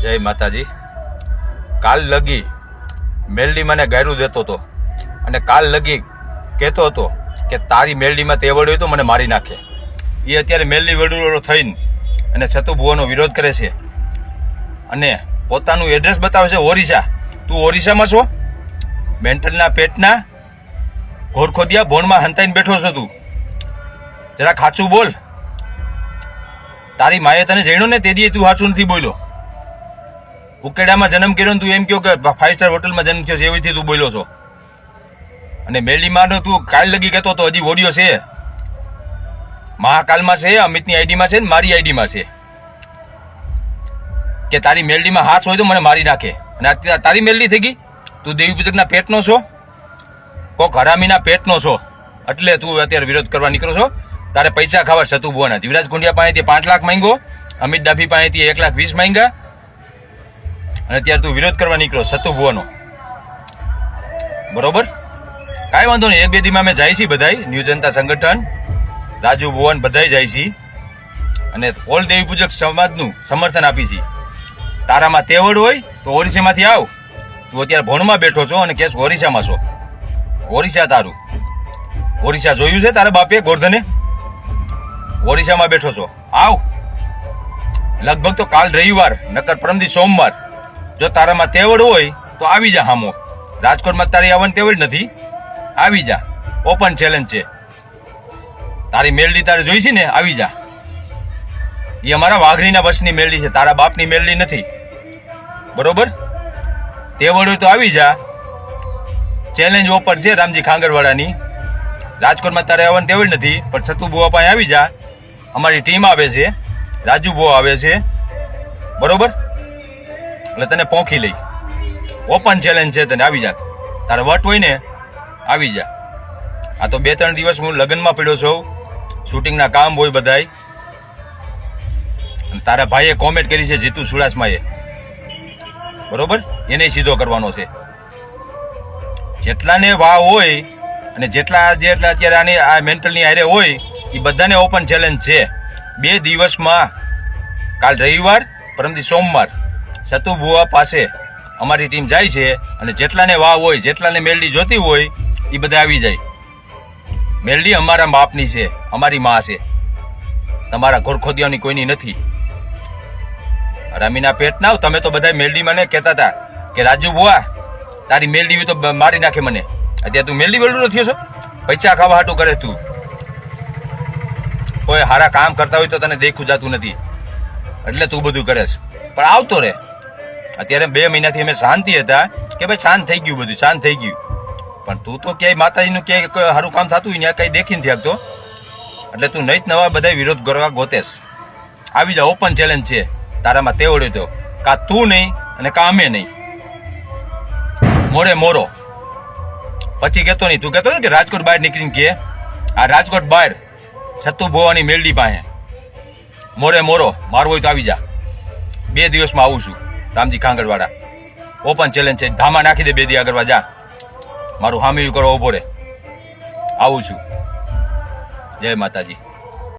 જય માતાજી. કાલ લગી મેલડી મને ગાયરું દેતો હતો અને કાલ લગી કહેતો હતો કે તારી મેલડીમાં તે વડ્યો તો મને મારી નાખે. એ અત્યારે મેલડી વડુલો થઈને અને સતુભુવાનો વિરોધ કરે છે અને પોતાનું એડ્રેસ બતાવે છે ઓરિસ્સા. તું ઓરિસ્સામાં છો? મેન્ટલના પેટના ઘોરખોદિયા ભોણમાં હંતાઈને બેઠો છો તું. જરા ખાચું બોલ. તારી માએ તને જાણ્યો ને તે દી તું સાચું નથી બોલ્યો. ઉકેડામાં જન્મ કર્યો ને તું એમ કહ્યો કે 5 સ્ટાર હોટલમાં જન્મ થયો છે એવી રીતે તું બોલ્યો છો. અને મેલડીમાં તું કાલ લગી કહેતો તો હજી ઓડિયો છે, મહાકાલમાં છે, અમિતની આઈડીમાં છે ને મારી આઈડીમાં છે કે તારી મેલડીમાં હાથ હોય તો મને મારી નાખે. અને અત્યારે તારી મેલડી થઈ ગઈ. તું દેવી પૂજકના પેટનો છો, કોક હરામીના પેટનો છો, એટલે તું અત્યારે વિરોધ કરવા નીકળો છો. તારે પૈસા ખાવા સતુભુવાના. જીવરાજ કુંડિયા પાસેથી 5 લાખ માંગ્યો, અમિત ડાભી પાસેથી 1,20,000 માંગ્યા અને અત્યારે તું વિરોધ કરવા નીકળો સતુભુવાનો. બરોબર, કાંઈ વાંધો નહીં. 1-2 દીમાં અમે જાય છીએ બધાય, ન્યૂ જનતા સંગઠન, રાજુ ભુવન બધાય જાય છીએ અને ઓલ દેવી પૂજક સમાજનું સમર્થન આપી છીએ. તારામાં તેવડ હોય તો ઓરિસ્સામાંથી આવ. તું અત્યારે ભોણમાં બેઠો છો અને કેસ ઓરિસ્સામાં છો. ઓરિસ્સા તારું. ઓરિસ્સા જોયું છે તારા બાપે ગોરધને? ઓરિસ્સામાં બેઠો છો. આવ. લગભગ તો કાલ રવિવાર નકર પરમદી સોમવાર. જો તારામાં તેવડ હોય તો આવી જા હામો. રાજકોટમાં તારી આવવાની તેવડ નથી, આવી જા. ઓપન ચેલેન્જ છે. તારી મેલડી તારે જોઈ છે ને, આવી જા. એ અમારા વાઘણીના વશની મેલડી છે, તારા બાપની મેલડી નથી. બરોબર? તેવડ હોય તો આવી જા. ચેલેન્જ ઓપન છે રામજી ખાંગરવાડાની. રાજકોટમાં તારે આવવાની તેવડ નથી, પણ સતુભુવા પાસે આવી જા. અમારી ટીમ આવે છે, રાજુ ભુવા આવે છે. બરોબર? એટલે તને પોંખી લઈ. ઓપન ચેલેન્જ છે, તને આવી જા. તારે વટ હોય ને આવી જા. આ તો 2-3 દિવસ હું લગ્નમાં પડ્યો છું, શૂટિંગના કામ હોય બધાય. તારા ભાઈએ કોમેન્ટ કરી છે જીતુ સુડાસમાએ. બરોબર? એને સીધો કરવાનો છે. જેટલાને વાવ હોય અને જેટલા અત્યારે આની આ મેન્ટલની હારે હોય એ બધાને ઓપન ચેલેન્જ છે. 2 દિવસમાં, કાલ રવિવાર, પરમદી સોમવાર, સતુભુવા પાસે અમારી ટીમ જાય છે અને જેટલાને વાવ હોય, જેટલાને મેલડી જોતી હોય એ બધા આવી જાય. મેલડી અમારા બાપની છે, અમારી માં છે, તમારા ઘોરખોદિયાની કોઈની નથી. રામીના પેટ ના. તમે તો બધા મેલડી મને કહેતા હતા કે રાજુ ભુવા તારી મેલડી હોય તો મારી નાખે મને. અત્યારે તું મેલડી વેલડું થયો છો? પૈસા ખાવા હાટું કરે તું. કોઈ સારા કામ કરતા હોય તો તને દેખું જાતું નથી, એટલે તું બધું કરેશ. પણ આવતો રે. અત્યારે 2 મહિનાથી અમે શાંતિ હતા કે ભાઈ શાંત થઈ ગયું, બધું શાંત થઈ ગયું. પણ તું તો ક્યાંય માતાજીનું ક્યાંય કોઈ સારું કામ થતું હોય ત્યાં કઈ દેખી નથી શકતો. એટલે તું નહીં જ નવા બધા વિરોધ કરવા ગોતેશ. આવી જા. ઓપન ચેલેન્જ છે. તારામાં તેવડ્યો તો કા તું નહીં અને કા અમે નહીં. મોરે મોરો. પછી કહેતો નહીં. તું કહેતો ને કે રાજકોટ બહાર નીકળીને કે આ રાજકોટ બહાર સતુભુવાની મેલડી પાસે મોરે મોરો મારવો હોય તો આવી જા. 2 દિવસમાં આવું છું રામજી ખાંગરવાડા. ઓપન ચેલેન્જ છે. ધામા નાખી દે 2 દી આગળ જા. મારું હામી કરવા ઉભો રે. આવું છું. જય માતાજી.